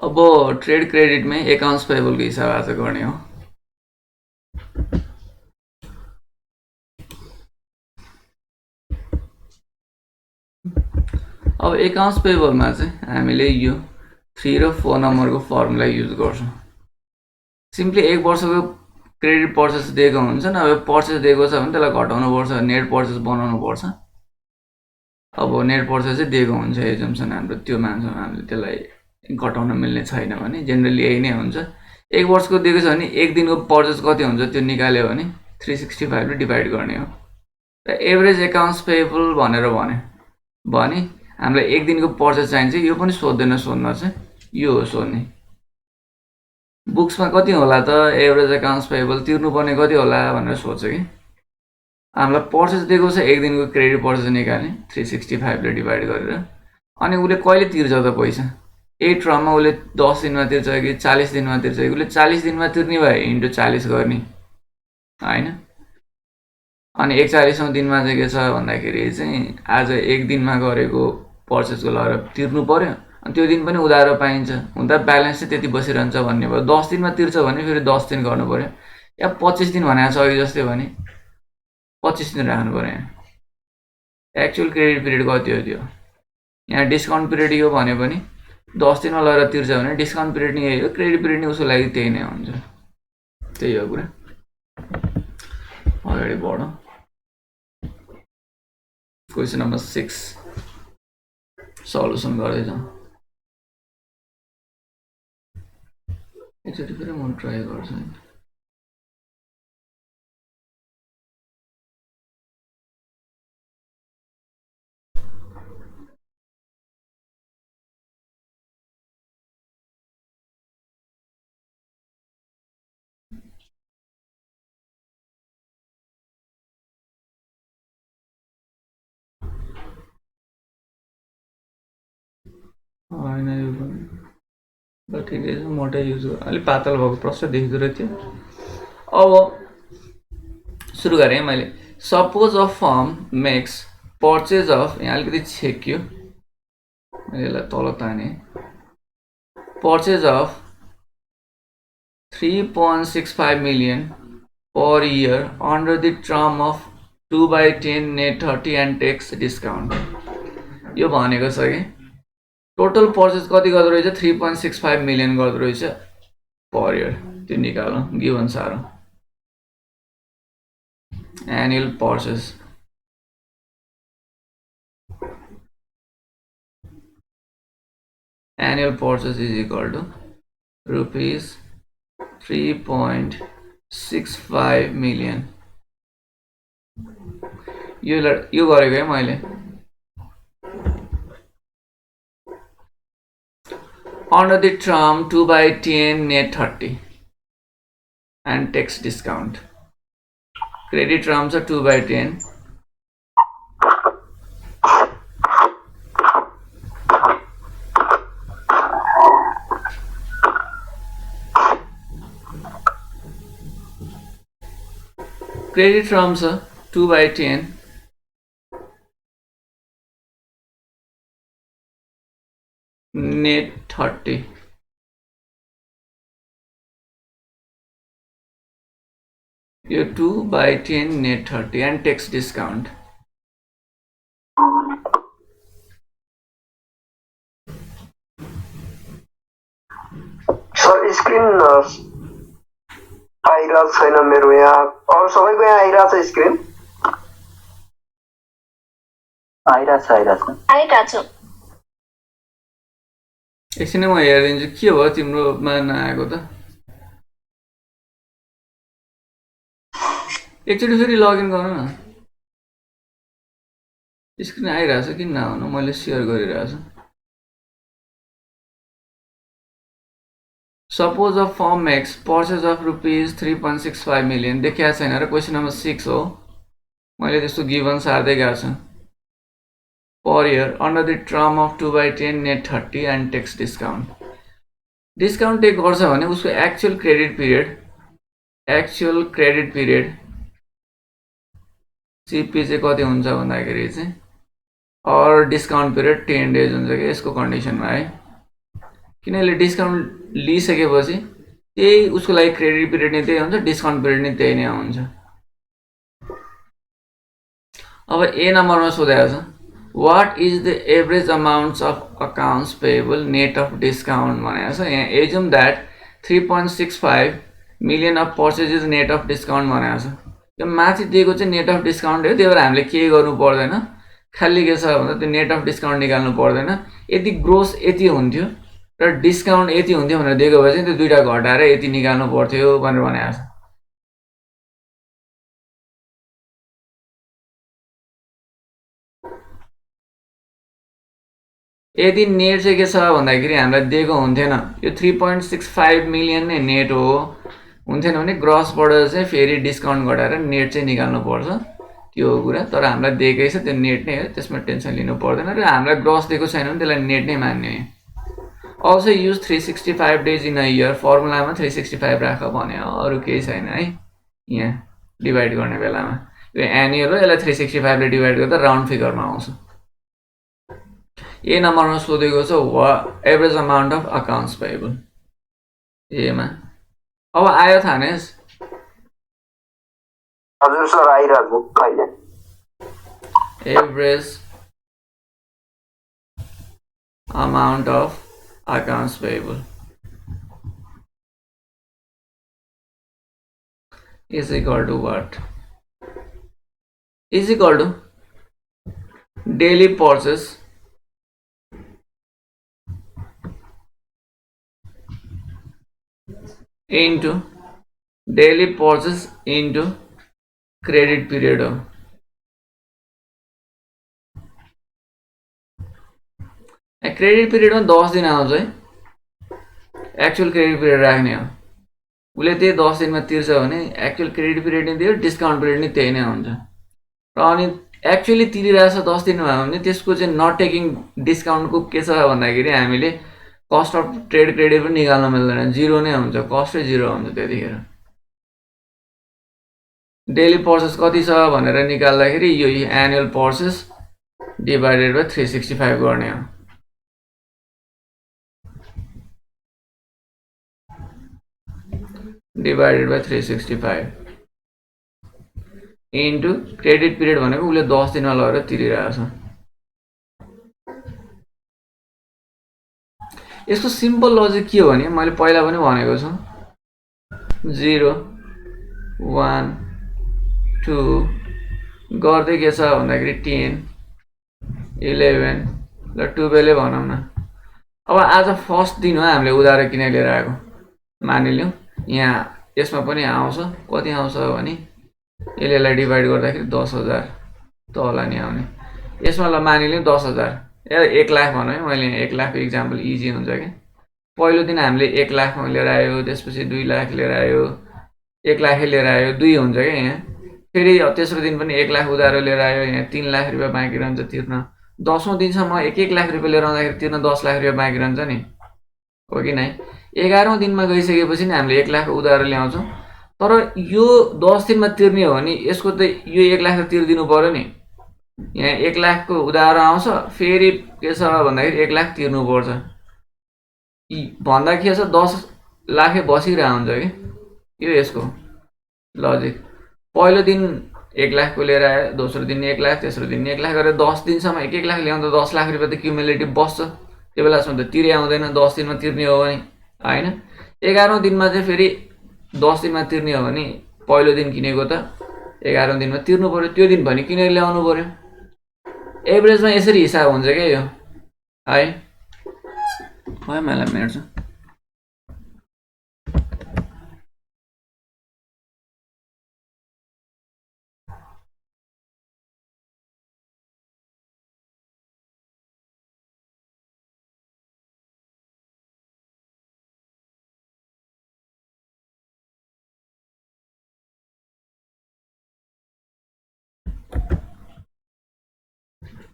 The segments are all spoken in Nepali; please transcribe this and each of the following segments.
अब ट्रेड क्रेडिट में एकाउंट्स पेबल को हिसाब आज गर्ने हो। अब एकाउंट्स पेबल में हामीले यो 3 र 4 नंबर को फर्मुला यूज गर्छौं। सिम्पली 1 वर्ष को क्रेडिट पर्चेस दिएको हुन्छ नि, अब पर्चेस दिएको छ भने त्यसलाई घटाउनु पर्छ, नेट पर्चेस बनाउनु पर्छ। अब नेट पर्चेस चाहिँ दिएको हुन्छ एजम्पसन हाम्रो, त्यो मान्छौँ हामीले, त्यसलाई घटाउन मिल्ने छैन भने जेनरली यही नै हुन्छ। 1 वर्षको दिएको छ भने 1 दिनको पर्चेस कति हुन्छ त्यो निकाल्यो भने 365 ले डिभाइड गर्ने हो। र एभरेज एकाउन्ट्स पेएबल भनेर भने हामीलाई 1 दिनको पर्चेस चाहिन्छ। यो पनि सोध्दैन, सोध्न चाहिँ यो हो सोध्ने। बुक्समा कति होला त एभरेज एकाउन्ट्स पेएबल तिर्नुपर्ने कति होला भनेर सोध्छ कि। हामीलाई पर्चेस दिएको छ 1 दिनको क्रेडिट पर्चेस निकाल्ने 365 ले डिभाइड गरेर, अनि उसले कहिले तिर्छ त पैसा? 8 टर्ममा उसले 10 दिनमा तिर्छ कि 40 दिनमा तिर्छ कि? उसले 40 दिनमा तिर्ने भए इन्टु 40 गर्ने हैन। अनि 41औं दिनमा चाहिँ के छ भन्दाखेरि चाहिँ आज 1 दिनमा गरेको पर्चेसको लगेर तिर्नु पर्यो, अनि त्यो दिन पनि उधारो पाइन्छ, हुँदा ब्यालेन्स चाहिँ त्यति बसिरहन्छ भन्ने भयो। 10 दिनमा तिर्छ भने फेरि 10 दिन गर्नु पर्यो, या 25 दिन भनेको छ अघि जस्तै भने 25 दिन राख्नु पर्यो। यहाँ एक्चुअल क्रेडिट पिरियड कति हो त्यो? यहाँ डिस्काउन्ट पिरियड यो भने पनि 10 दिनमा लगेर तिर्छ भने डिस्काउन्ट पिरियड नि यही हो, क्रेडिट पिरियड नि उसको लागि त्यही नै हुन्छ। त्यही हो कुरा। अगाडि बढौँ। क्वेसन नम्बर 6 सल्युसन गर्दै जाउँ। एकचोटि फेरि म ट्राई गर्छु। होइन यो पनि ल ठिकै छ, मोटै युज गर, अलिक पातल भएको प्रश्न देखिँदो रहेछ थियो। अब सुरु गरेँ मैले। Suppose a firm makes purchase of, यहाँ अलिकति छेक्यो मैले, यसलाई तल ताने, purchase of 3.65 million per year under the term of 2/10 net 30 and tax discount। यो भनेको छ कि टोटल पर्चेस कति गर्दो रहेछ? 3.65 million गर्दो रहेछ पर इयर। त्यो निकालौँ, गिभन सारो annual purchase. Annual purchase is equal to rupees 3.65 million। यो गरेको है मैले। under the term 2/10 net 30 and tax discount। credit terms are 2/10, credit terms are 2/10 net 30, यो 2/10 net 30 and tax discount। Sir screen आइरहेको छैन मेरो, यहाँ अरू सबैको यहाँ आइरहेको छ स्क्रिन? आइरहेछ। एकछिन म हेरिदिन्छु के भयो तिम्रोमा नआएको त। एकचोटि फेरि लगइन गर्नु न। स्क्रिन आइरहेछ किन नआउनु? मैले सेयर गरिरहेछु। Suppose a firm makes purchase of rupees 3.65 million देखिया छैन र क्वेसन नम्बर 6 हो। मैले त्यस्तो गिभन सार्दै गएको छु। Per year under the term of 2/10 net 30 and tax discount। Discount take गर्छ भने उसको एक्चुअल क्रेडिट पिरियड सीपी चाहिँ कति हुन्छ भन्दाखेरि चाहिँ और डिस्काउन्ट पिरियड 10 days हुन्छ कि यसको कन्डिसनमा है। किनभने डिस्काउन्ट लिइसकेपछि त्यही उसको लागि क्रेडिट पिरियड नै त्यही हुन्छ, डिस्काउन्ट पिरियड नै त्यही नै हुन्छ। अब ए नम्बरमा सोधेको छ what is the average amounts of accounts payable net of discount भनेको छ। यहाँ assume that 3.65 million of purchases net of discount भनेको छ। त्यो माथि दिएको चाहिँ नेट अफ डिस्काउन्ट हो, त्यही भएर हामीले के गर्नु पर्दैन, खालि के छ भन्दा त्यो नेट अफ डिस्काउन्ट निकाल्नु पर्दैन। यदि ग्रोस यति हुन्थ्यो र डिस्काउन्ट यति हुन्थ्यो भनेर दिएको भए चाहिँ त्यो दुईटा घटाएर यति निकाल्नु पर्थ्यो भनेर भनेको छ। यदि नेट चाहिँ के छ भन्दाखेरि हामीलाई दिएको हुन्थेन, यो 3.65 मिलियन नै नेट हो हुन्थेन भने ग्रसबाट चाहिँ फेरि डिस्काउन्ट घटाएर नेट चाहिँ निकाल्नु पर्छ, त्यो हो कुरा। तर हामीलाई दिएकै छ त्यो नेट नै हो, त्यसमा टेन्सन लिनु पर्दैन र हामीलाई ग्रस दिएको छैन भने त्यसलाई नेट नै मान्ने हो। Also use 365 days in a year, फर्मुलामा 365 राख भन्यो, अरू केही छैन है। यहाँ डिभाइड गर्ने बेलामा यो एनुअल हो, यसलाई 365 ले डिभाइड गर्दा राउन्ड फिगरमा आउँछ। ए नम्बरमा सोधेको छ average amount of accounts payable एमा। अब आयो थानेस? हजुर सर आइरहेको अहिले। Average amount of accounts payable is equal to what? Is equal to daily purchase into daily purchase into credit period हो। क्रेडिट पिरियडमा 10 दिन आउँछ है, एक्चुअल क्रेडिट पिरियड राख्ने हो। उसले त्यही 10 दिनमा तिर्छ भने एक्चुअल क्रेडिट पिरियड नै दियो, डिस्काउन्ट पिरियड नै त्यही नै हुन्छ। र अनि एक्चुअली तिरिरहेछ 10 दिनमा भयो भने त्यसको चाहिँ नट टेकिङ डिस्काउन्टको के छ भन्दाखेरि हामीले कस्ट अफ ट्रेड क्रेडिट पनि निकाल्न मिल्दैन, जिरो नै हुन्छ, कस्टै जिरो हुन्छ त्यतिखेर। डेली पर्चेस कति छ भनेर निकाल्दाखेरि यो एनुअल पर्चेस डिभाइडेड बाई 365 गर्ने हो। Divided by 365 into credit period भनेको उसले 10 दिनमा लगेर तिरिरहेछ। यसको सिम्पल लजिक के हो भने मैले पहिला पनि भनेको छु, 0 1 2 गर्दै के छ भन्दाखेरि 10 11 ल 12 भनौँ न। अब आज फर्स्ट दिन हो हामीले उधारो किन लिएर आएको मानिलिउँ, यहाँ यसमा पनि आउँछ, कति आउँछ भने यसलाई डिभाइड गर्दाखेरि 10,000 तल नि आउने। यसमा ल मानिलिउँ 10,000 1 लाख भनौँ है, मैले 1 लाख इक्जाम्पल इजी हुन्छ क्या। पहिलो दिन हामीले 1 लाखमा लिएर आयो, त्यसपछि 2 लाख लिएर आयो, 1 लाखै लिएर आयो, 2 हुन्छ क्या यहाँ। फेरि तेस्रो दिन पनि 1 लाख उधारो लिएर आयो, यहाँ 3 लाख रुपियाँ बाँकी रहन्छ तिर्न। 10औं दिनसम्म 1-1 लाख रुपियाँ लिएर आउँदाखेरि तिर्न 10 लाख रुपियाँ बाँकी रहन्छ नि, हो कि नै? 11औं दिनमा गइसकेपछि नि हामीले 1 लाख उधारो ल्याउँछौँ। तर यो 10 दिनमा तिर्ने हो भने यसको त यो 1 लाख तिर्दिनु पर्यो नि। यहाँ 1 लाखको उधारो आउँछ, फेरि के छ भन्दाखेरि 1 लाख तिर्नुपर्छ भन्दा के छ 10 लाखै बसिरहेको हुन्छ कि। यो यसको लजिक। पहिलो दिन 1 लाखको लिएर आयो, दोस्रो दिन 1 लाख, तेस्रो दिन 1 लाख गरेर 10 दिनसम्म 1-1 लाख ल्याउँदा 10 लाख रुपियाँ त क्युमुलेटिभ बस्छ। त्यो बेलासम्म त तिरे आउँदैन 10 दिनमा तिर्ने हो भने, होइन? 11औं दिनमा चाहिँ फेरि 10 दिनमा तिर्ने हो भने पहिलो दिन किनेको त 11औं दिनमा तिर्नु पर्यो, त्यो दिन भने किनेर ल्याउनु पर्यो। एभरेजमा यसरी हिसाब हुन्छ क्या यो है। भयो मलाई मेट्छ।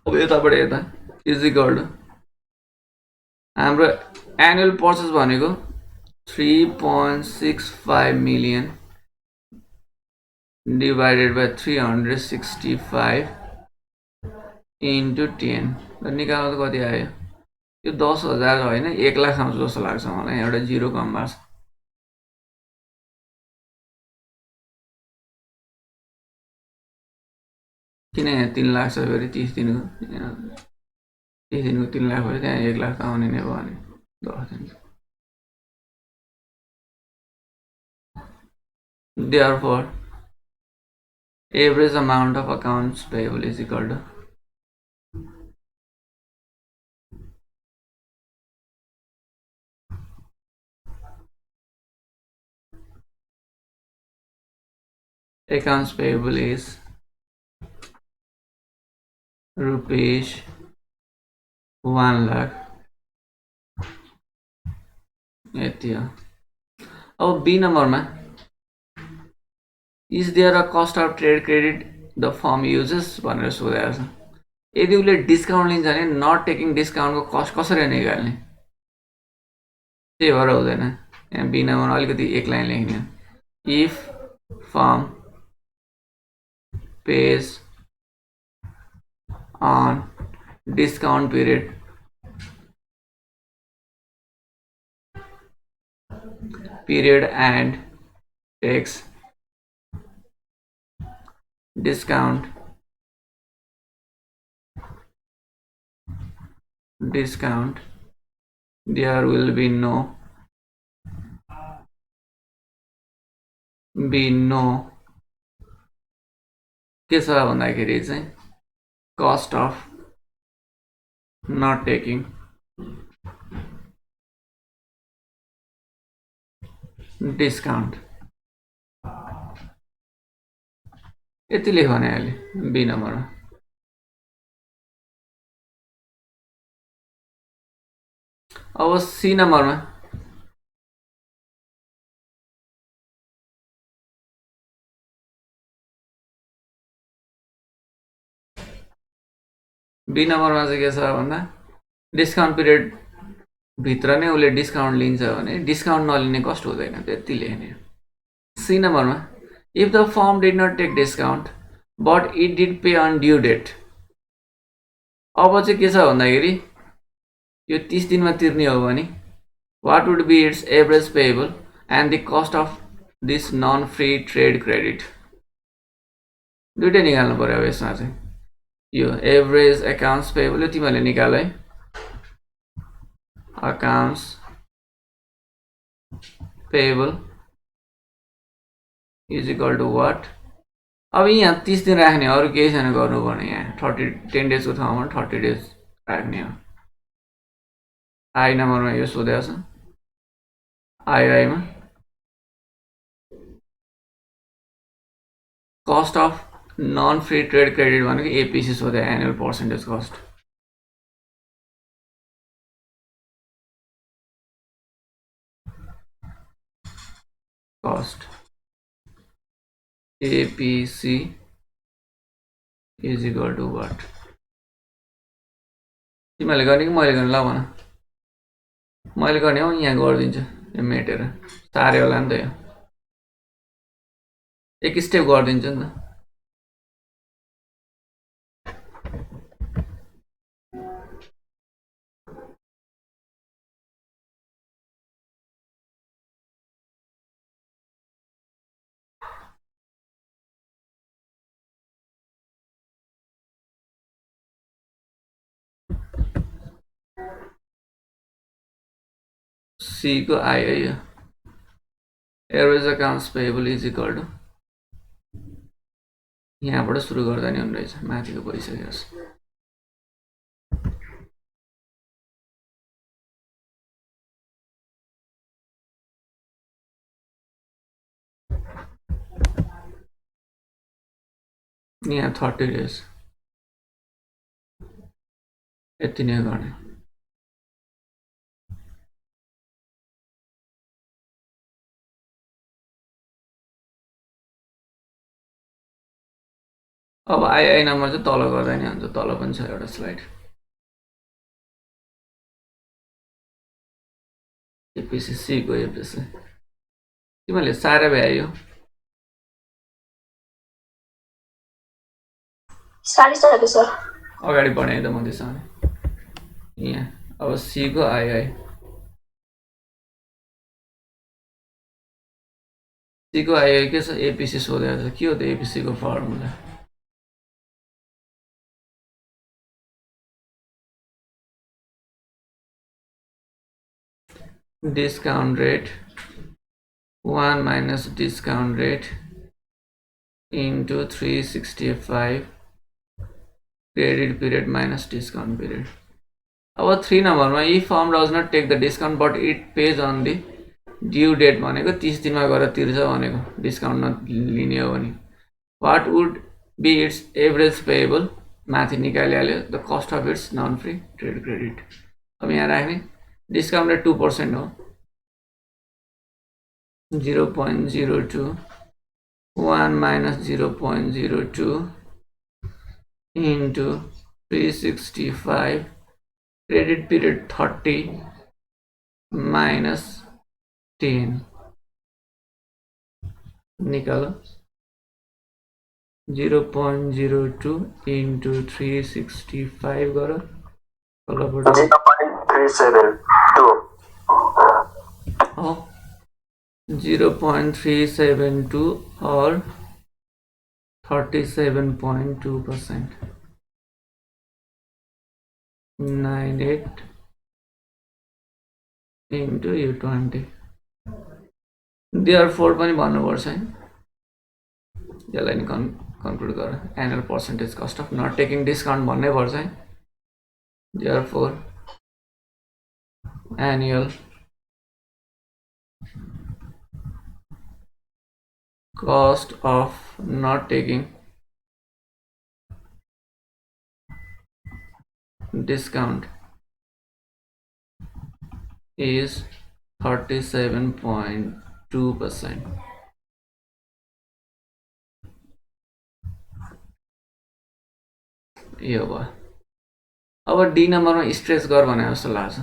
अब यताबाट यता इज इक्वल टु हाम्रो एनुअल पर्चेस भनेको 3.65 मिलियन डिभाइडेड बाई 365 इन्टु 10 निकाल्नु त कति आयो? यो 10,000 होइन 1 लाख आउँछ जस्तो लाग्छ मलाई एउटा जिरो कम भएको छ किन यहाँ 3 लाख छ फेरि 30 दिनको 30 दिनको 3 लाख भयो त्यहाँ 1 लाख त आउने नै भयो नि 10 दिनको therefore average amount of accounts payable is equal to accounts payable is rupees 1 lakh यति हो अब बी नम्बरमा is there a cost of trade credit the firm uses भनेर सोधेको छ यदि उसले डिस्काउन्ट लिन्छ भने नट टेकिङ डिस्काउन्टको कस्ट कसरी निकाल्ने त्यही भएर हुँदैन यहाँ बी नम्बरमा अलिकति एक लाइन लेख्ने if form page on discount period and takes discount there will be no के छ भन्दाखेरि चाहिँ cost of not taking discount यति लेख भने अहिले बी नम्बरमा अब सी नम्बरमा बी नम्बरमा चाहिँ के छ भन्दा डिस्काउन्ट पिरियड भित्र नै उसले डिस्काउन्ट लिन्छ भने डिस्काउन्ट नलिने कस्ट हुँदैन त्यति लेख्ने सी नम्बरमा if the firm did not take discount but it did pay on due date अब चाहिँ के छ भन्दाखेरि यो 30 दिनमा तिर्ने हो भने what would be its average payable and the cost of this non free trade credit दुइटै निकाल्नु पर्यो अब यसमा चाहिँ यो एभरेज अकाउन्ट्स पेएबल यो तिमीहरूले निकाल है accounts payable is equal to what अब यहाँ 30 दिन राख्ने अरू केही छैन गर्नुपर्ने यहाँ 10 डेजको ठाउँमा 30 डेज राख्ने हो आई नम्बरमा यो सोधेको छ आईआईमा cost of non free trade credit भनेको एपिसी सोधे annual percentage cost APC is equal to what? तिमीहरूले गर्ने कि मैले गर्ने ल भन मैले गर्ने हो यहाँ गरिदिन्छु यो मेटेर साह्रै होला नि त यो एक स्टेप गरिदिन्छु नि त C को आयो यो average accounts payable is equal to यहाँबाट सुरु गर्दा नि हुने रहेछ माथिको भइसक्यो यहाँ 30 डेज यति नै गर्ने अब आई नम्बर चाहिँ तल गर्दा नि हुन्छ तल पनि छ एउटा स्लाइड एपिसी को एपिसी तिमीहरूले साह्रै भ्यायो सारी सके सर अगाडि बढाएँ त म त्यसमा यहाँ अब सी को आई सी को आई के छ एपिसी सोधेको छ के हो त एपिसी को formula discount rate 1 minus discount rate into 365 credit period minus discount period. अब 3 नम्बरमा if firm does not take the discount but it pays on the due date भनेको 30 दिनमा गएर तिर्छ भनेको डिस्काउन्ट नलिने हो भने what would be its average payable माथि निकालिहाल्यो the cost of its non free trade credit. अब यहाँ राख्ने डिस्काउन्ट रेट 2% हो 0.02 1 minus 0.02 into 365 credit period 30 minus 10 निकालो 0.02 into 365 गर तलबाट 0.372 हो 0.372 or 37.2% 98 into U20 therefore पनि भन्नुपर्छ है यसलाई नि कन्क्लुड गर annual percentage cost of not taking discount भन्नै पर्छ है therefore annual cost of not taking discount is 37.2%. यो भयो अब डी नम्बरमा स्ट्रेच गर भने जस्तो लाग्छ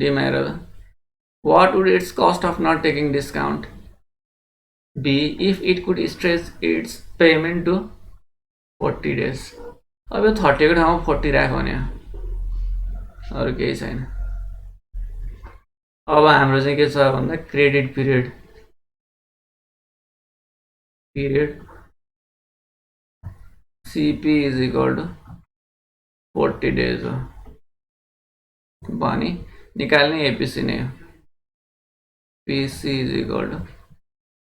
डी मा हेर what would its cost of not taking discount be if it could stretch its payment to 40 days. अब यो 30 को ठाउँमा 40 राख्यो भने अरु केही छैन अब हाम्रो चाहिँ के छ भन्दा credit period CP is equal to 40 days हो भने निकाल्ने एपिसी नै हो PC is equal to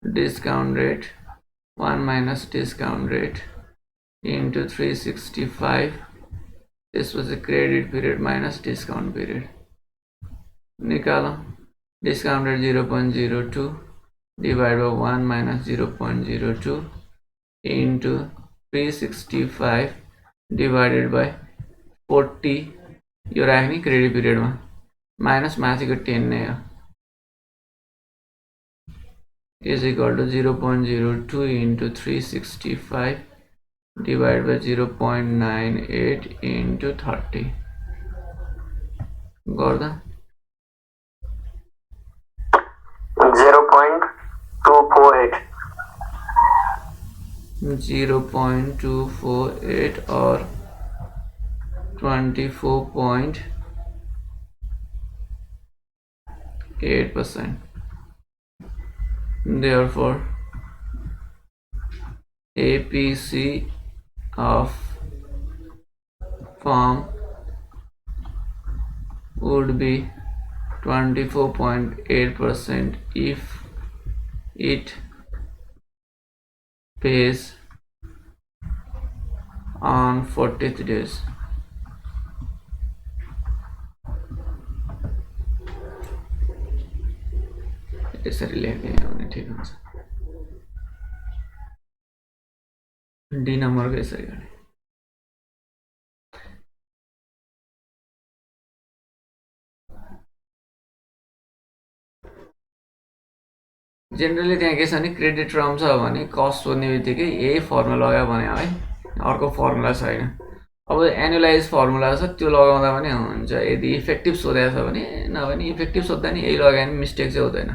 discount rate 1 minus discount rate into 365 त्यसपछि credit period minus discount period निकालो discount rate 0.02 divided by 1 minus 0.02 into 365 divided by 40 यो राख्ने क्रेडिट पिरियडमा माइनस माथिको 10 नै हो is equal to 0.02 into 365 divided by 0.98 into 30 गर्दा 0.248 0.248 or 24.8%. Therefore, APC of firm would be 24.8% if it pays on 40th days. यसरी लेख्ने हो भने ठिक हुन्छ डी नम्बरको यसरी गर्ने जेनरली त्यहाँ के छ भने क्रेडिट टर्म छ भने कस्ट सोध्ने बित्तिकै यही फर्मुला लगायो भने है अर्को फर्मुला छैन अब एनुअलाइज फर्मुला छ त्यो लगाउँदा पनि हुन्छ यदि इफेक्टिभ सोधेको छ भने नभने इफेक्टिभ सोध्दा नि यही लगायो भने मिस्टेक चाहिँ हुँदैन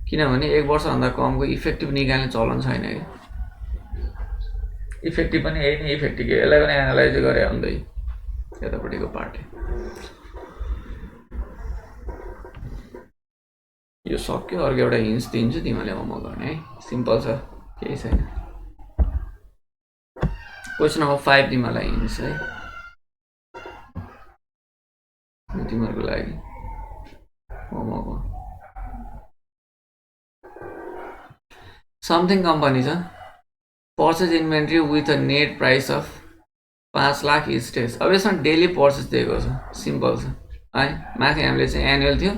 किनभने 1 वर्षभन्दा कमको इफेक्टिभ निकाल्ने चलन छैन कि इफेक्टिभ पनि यही नै इफेक्टिभ यसलाई पनि एनालाइज गरे हुँदै यतापट्टिको पार्टले यो सक्यो अर्को एउटा हिन्ट्स दिन्छु तिमीले होमवर्क गर्ने है सिम्पल छ केही छैन क्वेसन नम्बर 5 तिमीलाई हिन्ट्स है तिमीहरूको लागि होमवर्क हो समथिङ कम्पनी छ purchase inventory with a net price of 5 lakh is test अब यसमा डेली पर्चेज दिएको छ सिम्पल छ है माथि हामीले चाहिँ एनुअल थियो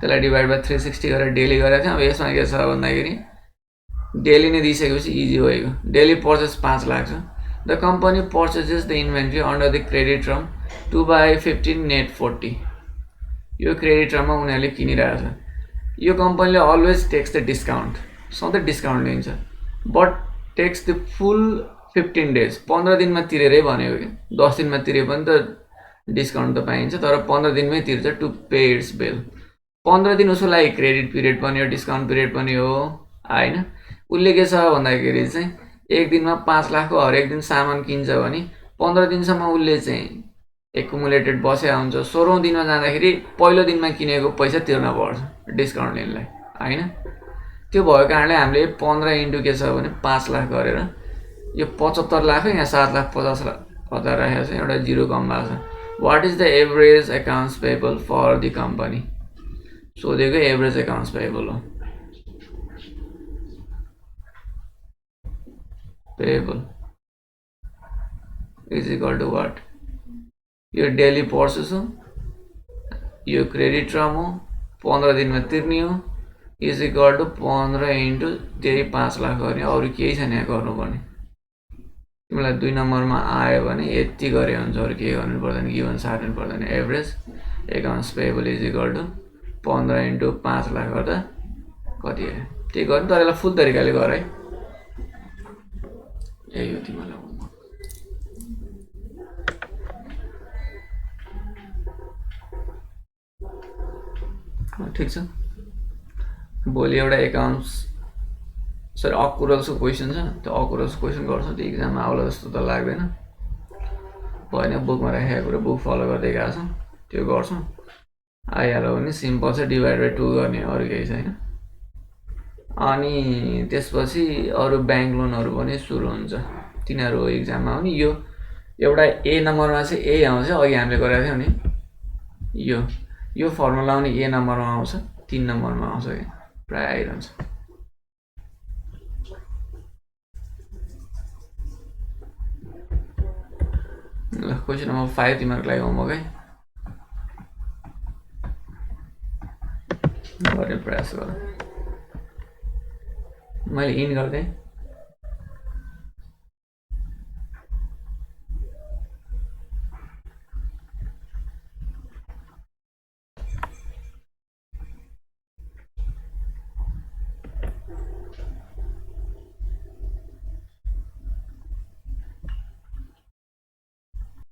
त्यसलाई डिभाइड बाई 360 गरेर डेली गरेको थियौँ अब यसमा के छ भन्दाखेरि डेली नै दिइसकेपछि इजी भएको डेली पर्चेज 5 लाख छ the company purchases the inventory under the credit term 2/15 net 40 यो क्रेडिट टर्ममा उनीहरूले किनिरहेको छ यो कम्पनीले अलवेज टेक्स द डिस्काउन्ट सधैँ डिस्काउन्ट लिन्छ but takes the full 15 days 15 दिनमा तिरेरै भनेको कि 10 दिनमा तिरे पनि त डिस्काउन्ट त पाइन्छ तर 15 दिनमै तिर्छ टु पे इट्स बिल 15 दिन उसको लागि क्रेडिट पिरियड पनि हो डिस्काउन्ट पिरियड पनि हो होइन उसले के छ भन्दाखेरि चाहिँ एक दिनमा 5 लाखको हरेक दिन सामान किन्छ भने 15 दिनसम्म उसले चाहिँ एकुमुलेटेड बसेको हुन्छ 16औं दिनमा जाँदाखेरि पहिलो दिनमा किनेको पैसा तिर्न पर्छ डिस्काउन्ट लिनलाई होइन त्यो भएको कारणले हामीले 15 इन्टु के छ भने 5 लाख गरेर यो 75 लाख यहाँ 7,50,000 राखेको छ एउटा जिरो कम भएको छ what is the average accounts payable for the company सोधेको एभरेज एकाउन्ट्स पेबल हो payable is equal to what यो डेली पर्चेस हो यो क्रेडिट टर्म हो 15 दिनमा तिर्ने हो इज इक्वल टु 15 इन्टु त्यही 5 लाख गर्ने अरू केही छैन यहाँ गर्नुपर्ने तिमीलाई 2 नम्बरमा आयो भने यति गरे हुन्छ अरू केही गर्नु पर्दैन गिभन सार्नु पर्दैन average accounts payable is equal to 15 into 5 lakh गर्दा कति आयो त्यही गर्नु तर यसलाई फुल तरिकाले गर है यही हो तिमीलाई ठिक छ भोलि एउटा एकाउन्ट्स सरी अकुरल्सको क्वेसन छ त्यो अकुरल्स क्वेसन गर्छौँ त्यो इक्जाममा आउला जस्तो त लाग्दैन भएन बुकमा राखेको कुरा बुक फलो गर्दै गएको छौँ त्यो गर्छौँ आइहाल्यो भने सिम्पल छ डिभाइड बाई 2 गर्ने अरू केही छैन अनि त्यसपछि अरू ब्याङ्क लोनहरू पनि सुरु हुन्छ तिनीहरू इक्जाममा पनि यो एउटा ए नम्बरमा चाहिँ ए आउँछ अघि हामीले गरेको थियौँ नि यो फर्मुला पनि ए नम्बरमा आउँछ 3 नम्बरमा आउँछ कि प्राय आइरहन्छ ल क्वेसन नम्बर 5 तिमीहरूको लागि होमवर्क है गर्ने प्रयास गर मैले इन गर्दै